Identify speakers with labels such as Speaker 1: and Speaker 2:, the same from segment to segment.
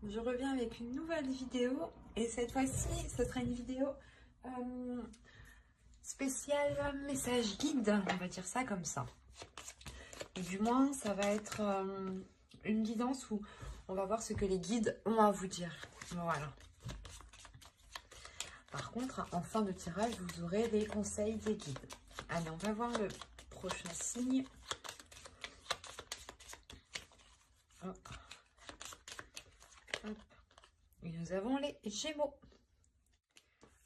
Speaker 1: je reviens avec une nouvelle vidéo et cette fois-ci, ce sera une vidéo spéciale message guide, on va dire ça comme ça. Et du moins, ça va être une guidance où on va voir ce que les guides ont à vous dire. Voilà. Par contre, en fin de tirage, vous aurez les conseils des guides. Allez, on va voir le prochain signe. Hop. Hop. Et nous avons les Gémeaux.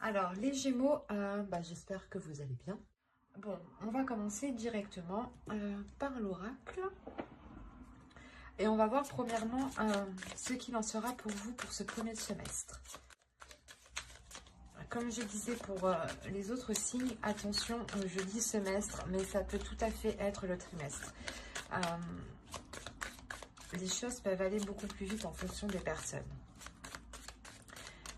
Speaker 1: Alors, les Gémeaux, j'espère que vous allez bien. Bon, on va commencer directement par l'oracle. Et on va voir premièrement ce qu'il en sera pour vous pour ce premier semestre. Comme je disais pour les autres signes, attention, je dis semestre, mais ça peut tout à fait être le trimestre. Les choses peuvent aller beaucoup plus vite en fonction des personnes.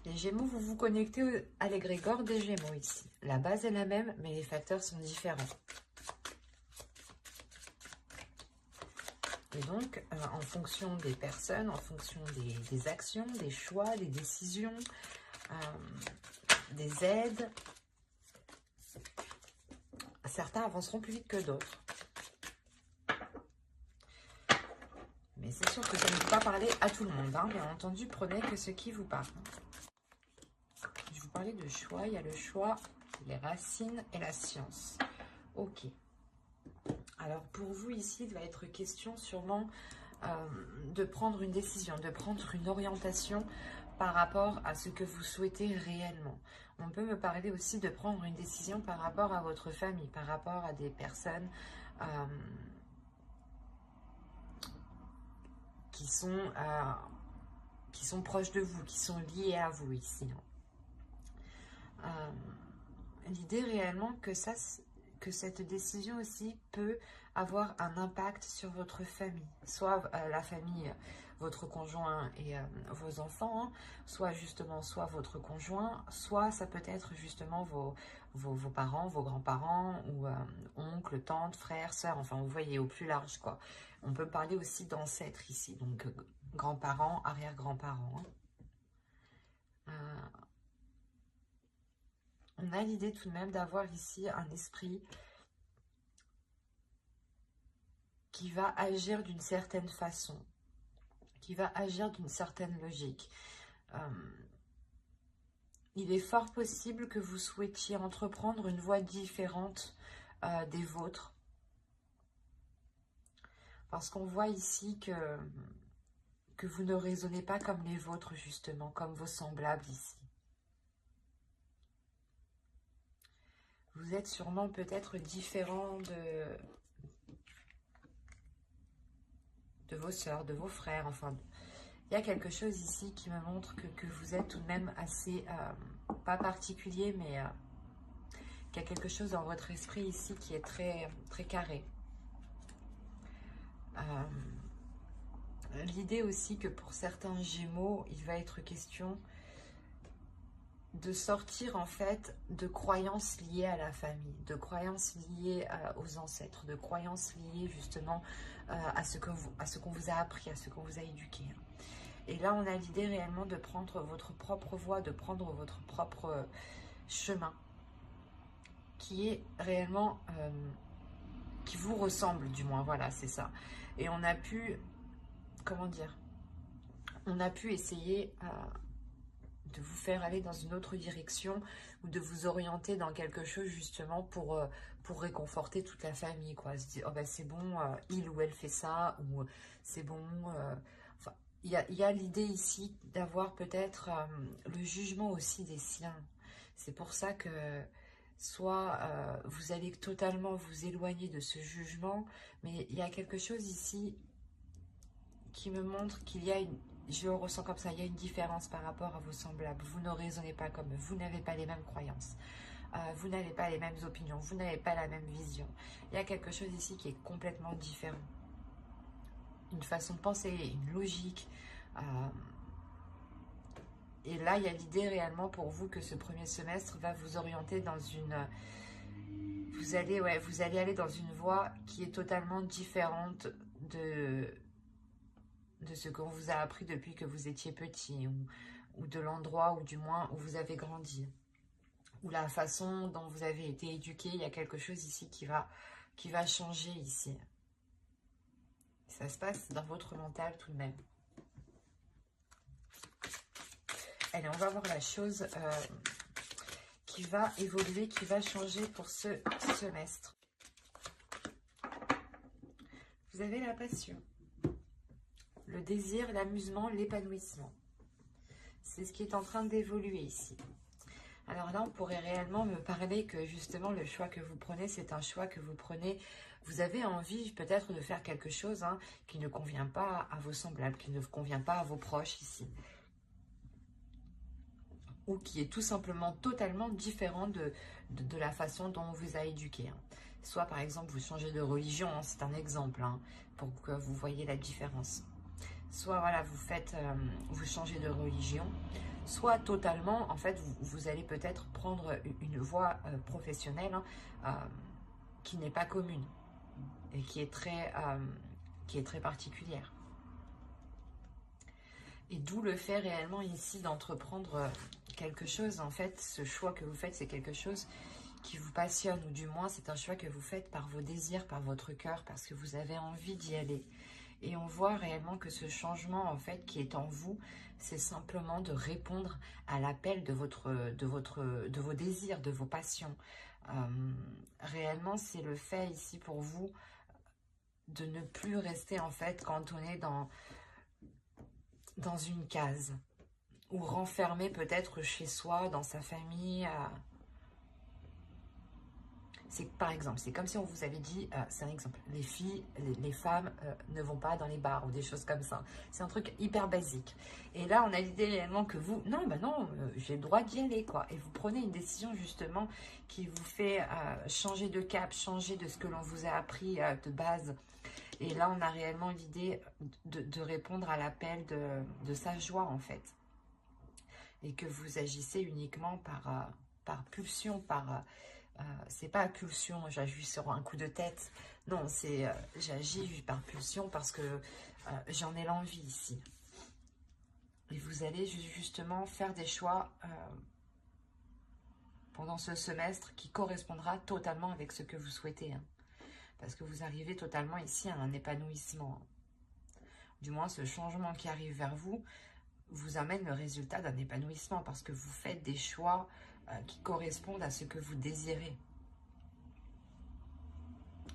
Speaker 1: Les Gémeaux, vous vous connectez à l'égrégore des Gémeaux ici. La base est la même, mais les facteurs sont différents. Et donc, en fonction des personnes, en fonction des actions, des choix, des décisions, des aides, certains avanceront plus vite que d'autres. Mais c'est sûr que ça ne peut pas parler à tout le monde. Hein. Bien entendu, prenez que ce qui vous parle. Je vous parlais de choix. Il y a le choix, les racines et la science. Ok. Alors, pour vous, ici, il va être question sûrement de prendre une décision, de prendre une orientation par rapport à ce que vous souhaitez réellement. On peut me parler aussi de prendre une décision par rapport à votre famille, par rapport à des personnes qui sont proches de vous, qui sont liées à vous ici. L'idée réellement que cette décision aussi peut avoir un impact sur votre famille, soit la famille, votre conjoint et vos enfants, hein, soit votre conjoint, soit ça peut être justement vos parents, vos grands-parents, ou oncles, tantes, frères, sœurs, enfin vous voyez au plus large quoi. On peut parler aussi d'ancêtres ici, donc grands-parents, arrière-grands-parents. On a l'idée tout de même d'avoir ici un esprit qui va agir d'une certaine façon, qui va agir d'une certaine logique. Il est fort possible que vous souhaitiez entreprendre une voie différente des vôtres. Parce qu'on voit ici que vous ne raisonnez pas comme les vôtres, justement, comme vos semblables ici. Vous êtes sûrement peut-être différent de vos sœurs, de vos frères, enfin... Il y a quelque chose ici qui me montre que vous êtes tout de même assez, pas particulier, mais qu'il y a quelque chose dans votre esprit ici qui est très, très carré. L'idée aussi que pour certains Gémeaux, il va être question de sortir en fait de croyances liées à la famille, de croyances liées aux ancêtres, de croyances liées justement à ce qu'on vous a appris, à ce qu'on vous a éduqué. Et là, on a l'idée réellement de prendre votre propre voie, de prendre votre propre chemin, qui est réellement, qui vous ressemble du moins, voilà, c'est ça. Et on a pu, comment dire, on a pu essayer de vous faire aller dans une autre direction ou de vous orienter dans quelque chose justement pour réconforter toute la famille, quoi. Se dire, oh ben c'est bon, il ou elle fait ça, ou c'est bon... Il y a l'idée ici d'avoir peut-être le jugement aussi des siens. C'est pour ça que soit vous allez totalement vous éloigner de ce jugement, mais il y a quelque chose ici qui me montre qu'il y a une... Je le ressens comme ça, il y a une différence par rapport à vos semblables. Vous ne raisonnez pas comme eux, vous n'avez pas les mêmes croyances. Vous n'avez pas les mêmes opinions, vous n'avez pas la même vision. Il y a quelque chose ici qui est complètement différent. Une façon de penser, une logique. Et là, il y a l'idée réellement pour vous que ce premier semestre va vous orienter dans une... Vous allez aller dans une voie qui est totalement différente de de ce qu'on vous a appris depuis que vous étiez petit, ou de l'endroit, ou du moins où vous avez grandi, ou la façon dont vous avez été éduqué. Il y a quelque chose ici qui va changer ici. Ça se passe dans votre mental tout de même. Allez, on va voir la chose qui va évoluer, qui va changer pour ce semestre. Vous avez la passion, le désir, l'amusement, l'épanouissement. C'est ce qui est en train d'évoluer ici. Alors là, on pourrait réellement me parler que justement le choix que vous prenez, c'est un choix que vous prenez. Vous avez envie peut-être de faire quelque chose qui ne convient pas à vos semblables, qui ne convient pas à vos proches ici. Ou qui est tout simplement totalement différent de la façon dont on vous a éduqué. Soit par exemple vous changez de religion, c'est un exemple, pour que vous voyez la différence. Soit voilà, vous changez de religion, soit totalement, en fait, vous allez peut-être prendre une voie professionnelle qui n'est pas commune et qui est très particulière. Et d'où le fait réellement ici d'entreprendre quelque chose. En fait, ce choix que vous faites, c'est quelque chose qui vous passionne, ou du moins c'est un choix que vous faites par vos désirs, par votre cœur, parce que vous avez envie d'y aller. Et on voit réellement que ce changement, en fait, qui est en vous, c'est simplement de répondre à l'appel de vos désirs, de vos passions. Réellement, c'est le fait ici pour vous de ne plus rester, en fait, cantonné dans une case, ou renfermé peut-être chez soi, dans sa famille. Par exemple, c'est comme si on vous avait dit, c'est un exemple, les filles, les femmes ne vont pas dans les bars ou des choses comme ça. C'est un truc hyper basique. Et là, on a l'idée réellement que vous, non, j'ai le droit d'y aller, quoi. Et vous prenez une décision justement qui vous fait changer de cap, changer de ce que l'on vous a appris de base. Et là, on a réellement l'idée de répondre à l'appel de sa joie, en fait. Et que vous agissez uniquement par pulsion, c'est pas pulsion, j'agis sur un coup de tête. Non, c'est j'agis par pulsion parce que j'en ai l'envie ici. Et vous allez justement faire des choix pendant ce semestre qui correspondra totalement avec ce que vous souhaitez. Parce que vous arrivez totalement ici à un épanouissement. Du moins, ce changement qui arrive vers vous vous amène le résultat d'un épanouissement parce que vous faites des choix qui correspondent à ce que vous désirez.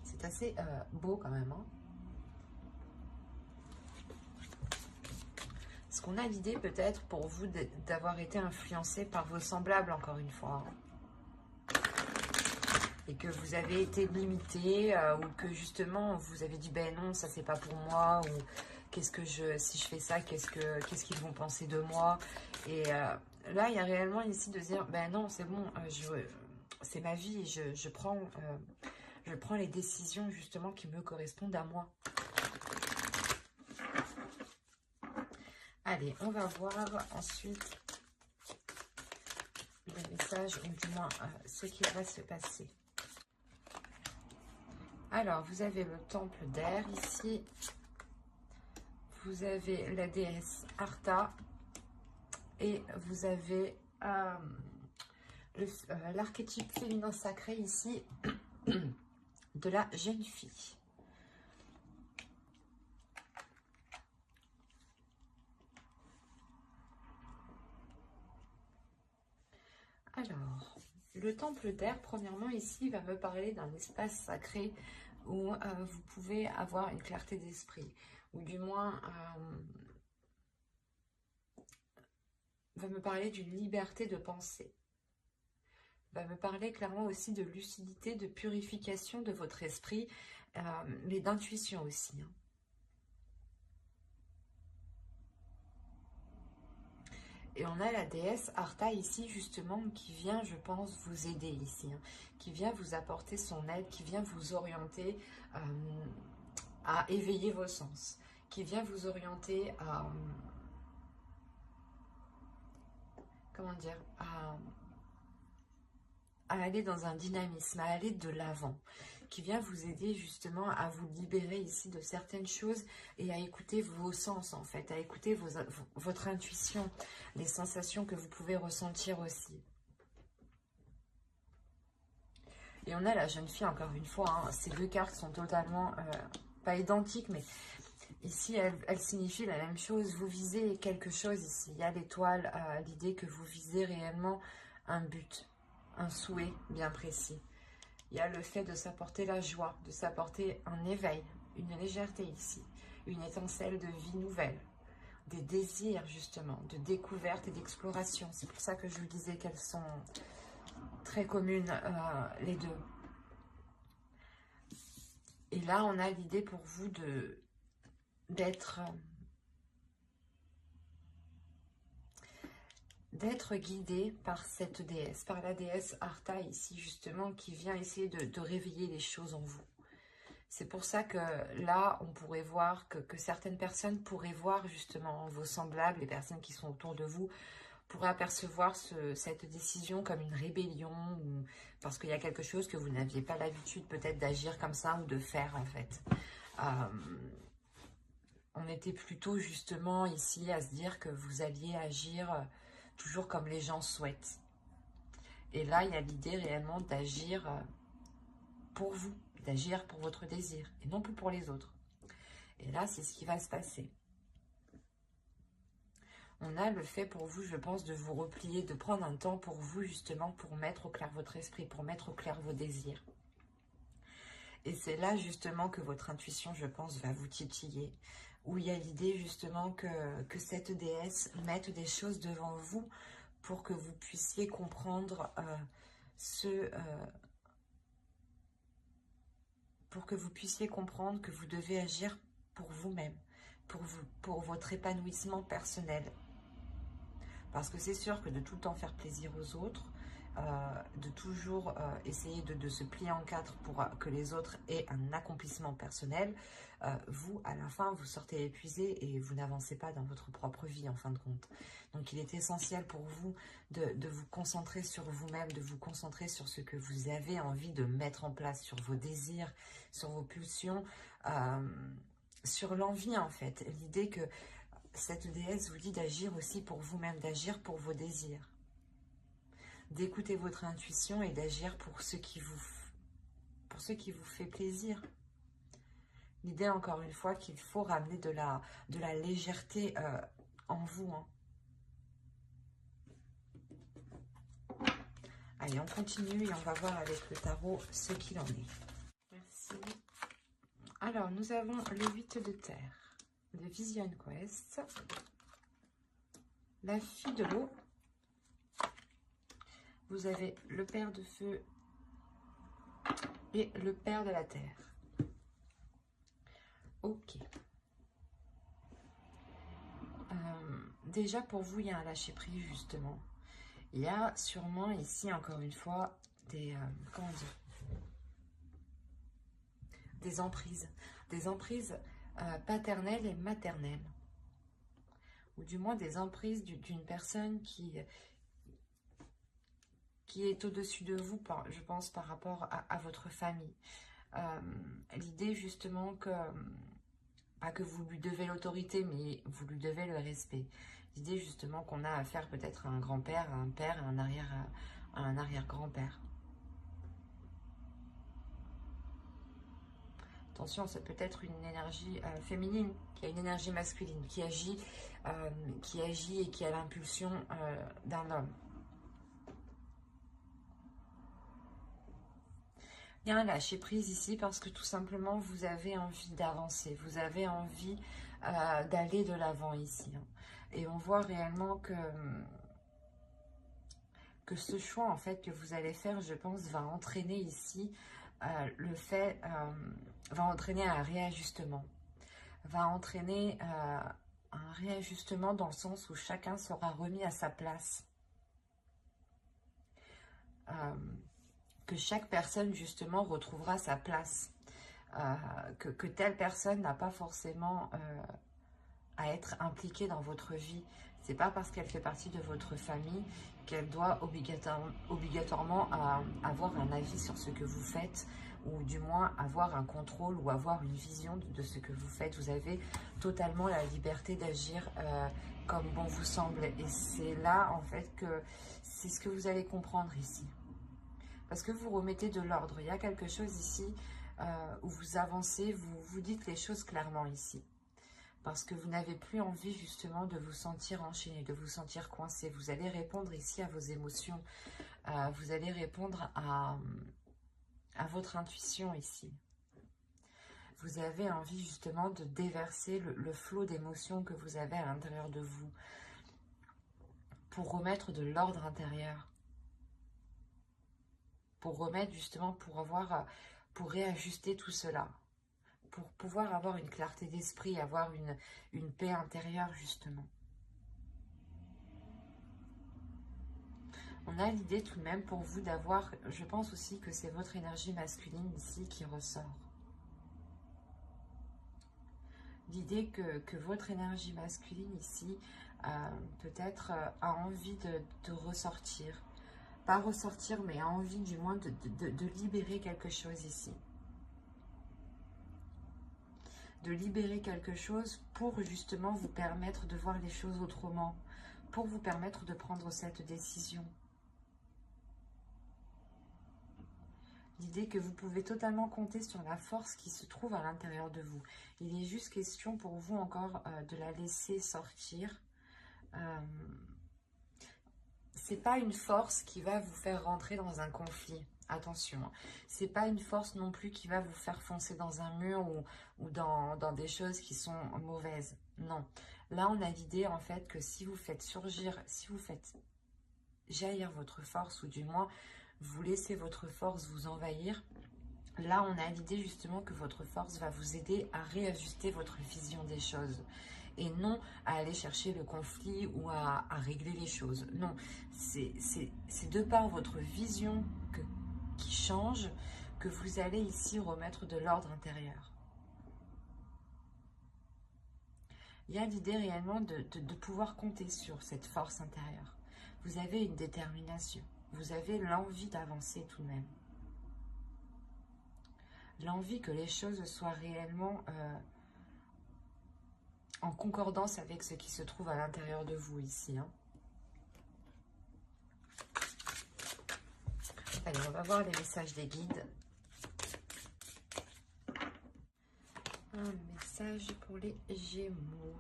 Speaker 1: C'est assez beau quand même. Est-ce qu'on a l'idée peut-être pour vous d'avoir été influencé par vos semblables encore une fois, et que vous avez été limité, ou que justement vous avez dit ben non, ça c'est pas pour moi, ou si je fais ça, qu'est-ce qu'ils vont penser de moi. Et là il y a réellement ici de dire ben non, c'est bon, c'est ma vie, je prends les décisions justement qui me correspondent à moi. Allez, on va voir ensuite le message, ou du moins ce qui va se passer. Alors, vous avez le temple d'air ici. Vous avez la déesse Arta. Et vous avez l'archétype féminin sacré ici de la jeune fille. Alors, le temple d'air, premièrement, ici, va me parler d'un espace sacré où vous pouvez avoir une clarté d'esprit, ou du moins va me parler d'une liberté de pensée. Va me parler clairement aussi de lucidité, de purification de votre esprit, mais d'intuition aussi. Et on a la déesse Arta ici, justement, qui vient, je pense, vous aider ici, qui vient vous apporter son aide, qui vient vous orienter à éveiller vos sens, qui vient vous orienter à, comment dire, à aller dans un dynamisme, à aller de l'avant, qui vient vous aider justement à vous libérer ici de certaines choses et à écouter vos sens en fait, à écouter votre intuition, les sensations que vous pouvez ressentir aussi. Et on a la jeune fille, encore une fois, hein, ces deux cartes sont totalement, pas identiques, mais ici, elles signifient la même chose. Vous visez quelque chose ici. Il y a l'étoile, l'idée que vous visez réellement un but, un souhait bien précis. Il y a le fait de s'apporter la joie, de s'apporter un éveil, une légèreté ici, une étincelle de vie nouvelle, des désirs justement, de découverte et d'exploration. C'est pour ça que je vous disais qu'elles sont très communes les deux. Et là, on a l'idée pour vous d'être guidé par cette déesse, par la déesse Artha ici justement, qui vient essayer de réveiller les choses en vous. C'est pour ça que là, on pourrait voir que certaines personnes pourraient voir justement vos semblables, les personnes qui sont autour de vous, pourraient apercevoir cette décision comme une rébellion, ou parce qu'il y a quelque chose que vous n'aviez pas l'habitude peut-être d'agir comme ça ou de faire en fait. On était plutôt justement ici à se dire que vous alliez agir toujours comme les gens souhaitent. Et là, il y a l'idée réellement d'agir pour vous, d'agir pour votre désir, et non plus pour les autres. Et là, c'est ce qui va se passer. On a le fait pour vous, je pense, de vous replier, de prendre un temps pour vous, justement, pour mettre au clair votre esprit, pour mettre au clair vos désirs. Et c'est là, justement, que votre intuition, je pense, va vous titiller. Où il y a l'idée, justement, que cette déesse mette des choses devant vous pour que vous puissiez comprendre pour que vous puissiez comprendre que vous devez agir pour vous-même, pour votre épanouissement personnel. Parce que c'est sûr que de tout le temps faire plaisir aux autres, de toujours essayer de se plier en quatre pour que les autres aient un accomplissement personnel, vous, à la fin, vous sortez épuisé et vous n'avancez pas dans votre propre vie, en fin de compte. Donc, il est essentiel pour vous de vous concentrer sur vous-même, de vous concentrer sur ce que vous avez envie de mettre en place, sur vos désirs, sur vos pulsions, sur l'envie, en fait. L'idée que cette déesse vous dit d'agir aussi pour vous-même, d'agir pour vos désirs, d'écouter votre intuition et d'agir pour ce qui vous fait plaisir. L'idée, encore une fois, qu'il faut ramener de la légèreté en vous. Hein. Allez, on continue et on va voir avec le tarot ce qu'il en est. Merci. Alors, nous avons le 8 de terre. De Vision Quest, la fille de l'eau, vous avez le père de feu et le père de la terre. Ok. Déjà pour vous, il y a un lâcher prise justement. Il y a sûrement ici, encore une fois, des emprises. Des emprises paternelle et maternelle, ou du moins des emprises d'une personne qui est au-dessus de vous, je pense, par rapport à votre famille. L'idée justement que, pas que vous lui devez l'autorité, mais vous lui devez le respect. L'idée justement qu'on a affaire peut-être à un grand-père, à un père, à un arrière-grand-père. Attention, ça peut être une énergie féminine, qui a une énergie masculine, qui agit et qui a l'impulsion d'un homme. Il y a un lâcher prise ici parce que tout simplement vous avez envie d'avancer, vous avez envie d'aller de l'avant ici. Hein. Et on voit réellement que ce choix en fait que vous allez faire, je pense, va entraîner ici va entraîner un réajustement. Va entraîner un réajustement dans le sens où chacun sera remis à sa place. Que chaque personne justement retrouvera sa place. Que telle personne n'a pas forcément à être impliquée dans votre vie. C'est pas parce qu'elle fait partie de votre famille qu'elle doit obligatoirement avoir un avis sur ce que vous faites, ou du moins avoir un contrôle ou avoir une vision de ce que vous faites. Vous avez totalement la liberté d'agir comme bon vous semble. Et c'est là, en fait, que c'est ce que vous allez comprendre ici. Parce que vous remettez de l'ordre. Il y a quelque chose ici où vous avancez, vous vous dites les choses clairement ici. Parce que vous n'avez plus envie justement de vous sentir enchaîné, de vous sentir coincé. Vous allez répondre ici à vos émotions. Vous allez répondre à votre intuition ici. Vous avez envie justement de déverser le flot d'émotions que vous avez à l'intérieur de vous pour remettre de l'ordre intérieur. Pour remettre justement, pour réajuster tout cela. Pour pouvoir avoir une clarté d'esprit, avoir une paix intérieure justement. On a l'idée tout de même pour vous d'avoir, je pense aussi que c'est votre énergie masculine ici qui ressort. L'idée que votre énergie masculine ici peut-être a envie de ressortir. Pas ressortir, mais a envie du moins de libérer quelque chose ici. De libérer quelque chose pour justement vous permettre de voir les choses autrement, pour vous permettre de prendre cette décision. L'idée que vous pouvez totalement compter sur la force qui se trouve à l'intérieur de vous. Il est juste question pour vous encore de la laisser sortir. C'est pas une force qui va vous faire rentrer dans un conflit. Attention, c'est pas une force non plus qui va vous faire foncer dans un mur ou dans des choses qui sont mauvaises. Non. Là, on a l'idée en fait que si vous faites surgir, si vous faites jaillir votre force, ou du moins vous laissez votre force vous envahir, là, on a l'idée justement que votre force va vous aider à réajuster votre vision des choses. Et non à aller chercher le conflit ou à régler les choses. Non, c'est de par votre vision qui change que vous allez ici remettre de l'ordre intérieur. Il y a l'idée réellement de pouvoir compter sur cette force intérieure. Vous avez une détermination. Vous avez l'envie d'avancer tout de même. L'envie que les choses soient réellement en concordance avec ce qui se trouve à l'intérieur de vous ici. Hein. Allez, on va voir les messages des guides. Un message pour les Gémeaux.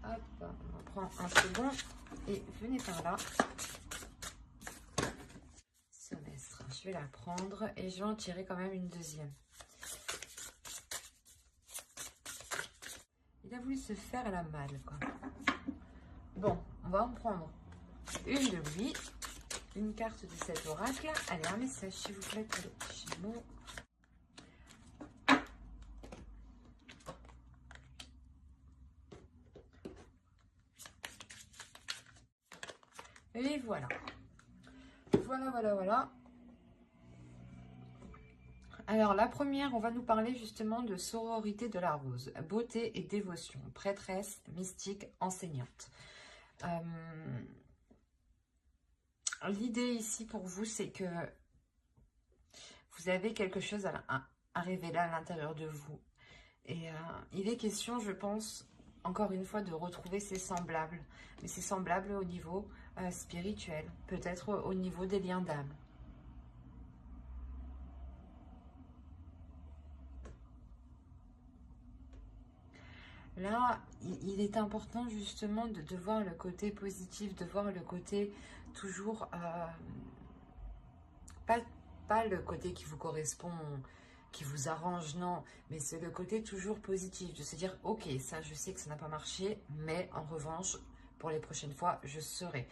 Speaker 1: Hop, on prend un second et venez par là. Semestre, je vais la prendre et je vais en tirer quand même une deuxième. Il a voulu se faire la malle, quoi. Bon, on va en prendre une de lui, une carte de cet oracle. Allez, un message, s'il vous plaît, pour les Gémeaux. Et voilà. Voilà. Alors, la première, on va nous parler justement de sororité de la rose, beauté et dévotion, prêtresse, mystique, enseignante. L'idée ici pour vous, c'est que vous avez quelque chose à révéler à l'intérieur de vous. Et il est question, je pense, encore une fois, de retrouver ses semblables. Mais ses semblables au niveau spirituel, peut-être au niveau des liens d'âme. Là, il est important justement de voir le côté positif, de voir le côté toujours, pas le côté qui vous correspond, qui vous arrange, non, mais c'est le côté toujours positif, de se dire, ok, ça je sais que ça n'a pas marché, mais en revanche, pour les prochaines fois, je serai.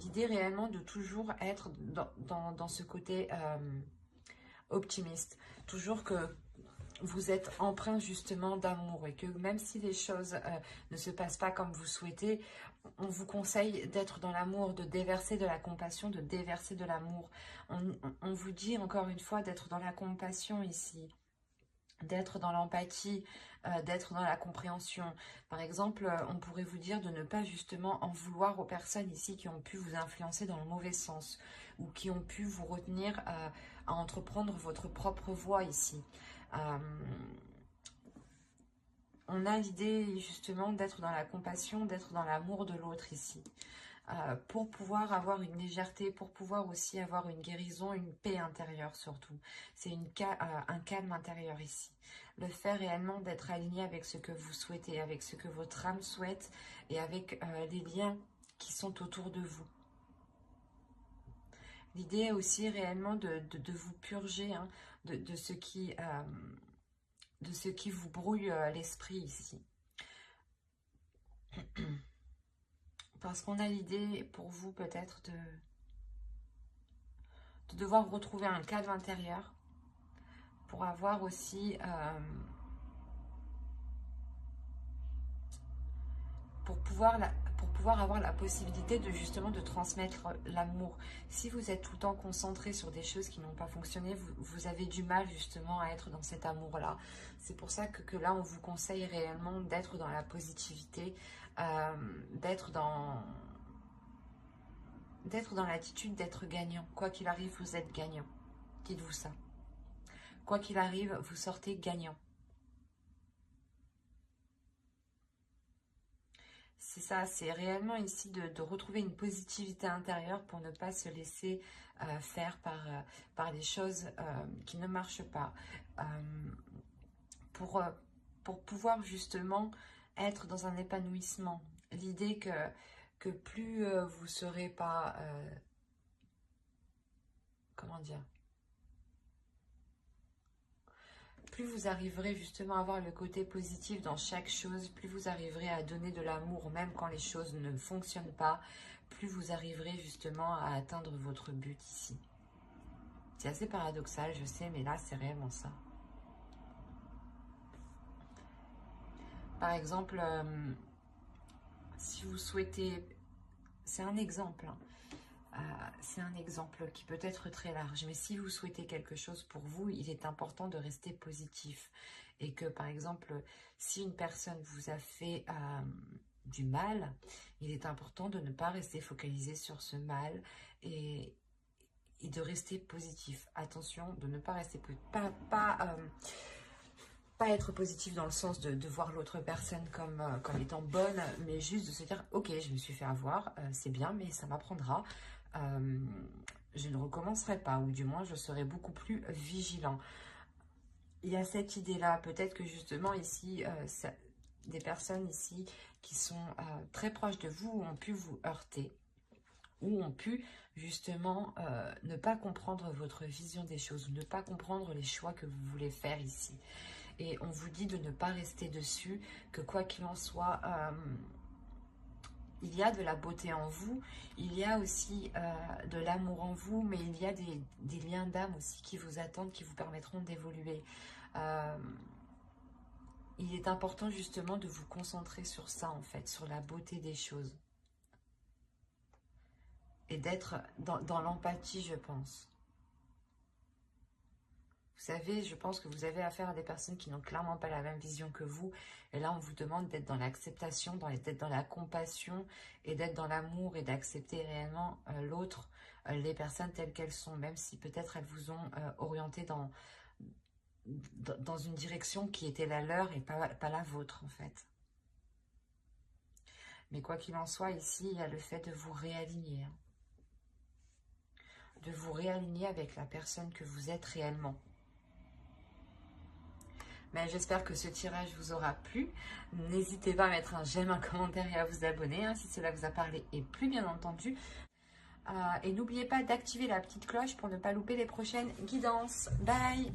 Speaker 1: L'idée réellement de toujours être dans ce côté optimiste, toujours que vous êtes empreint justement d'amour et que même si les choses ne se passent pas comme vous souhaitez, on vous conseille d'être dans l'amour, de déverser de la compassion, de déverser de l'amour. On vous dit encore une fois d'être dans la compassion ici, d'être dans l'empathie, d'être dans la compréhension. Par exemple, on pourrait vous dire de ne pas justement en vouloir aux personnes ici qui ont pu vous influencer dans le mauvais sens ou qui ont pu vous retenir à entreprendre votre propre voie ici. On a l'idée justement d'être dans la compassion, d'être dans l'amour de l'autre ici. Pour pouvoir avoir une légèreté, pour pouvoir aussi avoir une guérison, une paix intérieure surtout. C'est un calme intérieur ici. Le fait réellement d'être aligné avec ce que vous souhaitez, avec ce que votre âme souhaite et avec les liens qui sont autour de vous. L'idée est aussi réellement de vous purger hein, de ce qui vous brouille l'esprit ici. Parce qu'on a l'idée pour vous peut-être de devoir retrouver un cadre intérieur pour avoir aussi pour pouvoir avoir la possibilité de justement de transmettre l'amour. Si vous êtes tout le temps concentré sur des choses qui n'ont pas fonctionné, vous avez du mal justement à être dans cet amour-là. C'est pour ça que là, on vous conseille réellement d'être dans la positivité, d'être dans l'attitude d'être gagnant. Quoi qu'il arrive, vous êtes gagnant. Dites-vous ça. Quoi qu'il arrive, vous sortez gagnant. C'est ça, c'est réellement ici de retrouver une positivité intérieure pour ne pas se laisser faire par les choses qui ne marchent pas. Pour pouvoir justement être dans un épanouissement. L'idée que plus vous ne serez pas... comment dire ? Plus vous arriverez justement à avoir le côté positif dans chaque chose, plus vous arriverez à donner de l'amour même quand les choses ne fonctionnent pas, plus vous arriverez justement à atteindre votre but ici. C'est assez paradoxal, je sais, mais là c'est réellement ça. Par exemple, si vous souhaitez, c'est un exemple, hein. C'est un exemple qui peut être très large, mais si vous souhaitez quelque chose pour vous, il est important de rester positif. Et que par exemple, si une personne vous a fait du mal, il est important de ne pas rester focalisé sur ce mal et de rester positif. Attention, de ne pas rester pas être positif dans le sens de voir l'autre personne comme étant bonne, mais juste de se dire, ok, je me suis fait avoir, c'est bien, mais ça m'apprendra. Je ne recommencerai pas, ou du moins je serai beaucoup plus vigilant. Il y a cette idée-là, peut-être que justement ici, des personnes ici qui sont très proches de vous ont pu vous heurter, ou ont pu justement ne pas comprendre votre vision des choses, ou ne pas comprendre les choix que vous voulez faire ici. Et on vous dit de ne pas rester dessus, que quoi qu'il en soit, il y a de la beauté en vous, il y a aussi de l'amour en vous, mais il y a des liens d'âme aussi qui vous attendent, qui vous permettront d'évoluer. Il est important justement de vous concentrer sur ça en fait, sur la beauté des choses. Et d'être dans l'empathie, je pense. Vous savez, je pense que vous avez affaire à des personnes qui n'ont clairement pas la même vision que vous. Et là, on vous demande d'être dans l'acceptation, d'être dans la compassion et d'être dans l'amour et d'accepter réellement l'autre, les personnes telles qu'elles sont, même si peut-être elles vous ont orienté dans une direction qui était la leur et pas la vôtre, en fait. Mais quoi qu'il en soit, ici, il y a le fait de vous réaligner. Hein. De vous réaligner avec la personne que vous êtes réellement. Mais j'espère que ce tirage vous aura plu. N'hésitez pas à mettre un j'aime, un commentaire et à vous abonner hein, si cela vous a parlé et plu bien entendu. Et n'oubliez pas d'activer la petite cloche pour ne pas louper les prochaines guidances. Bye!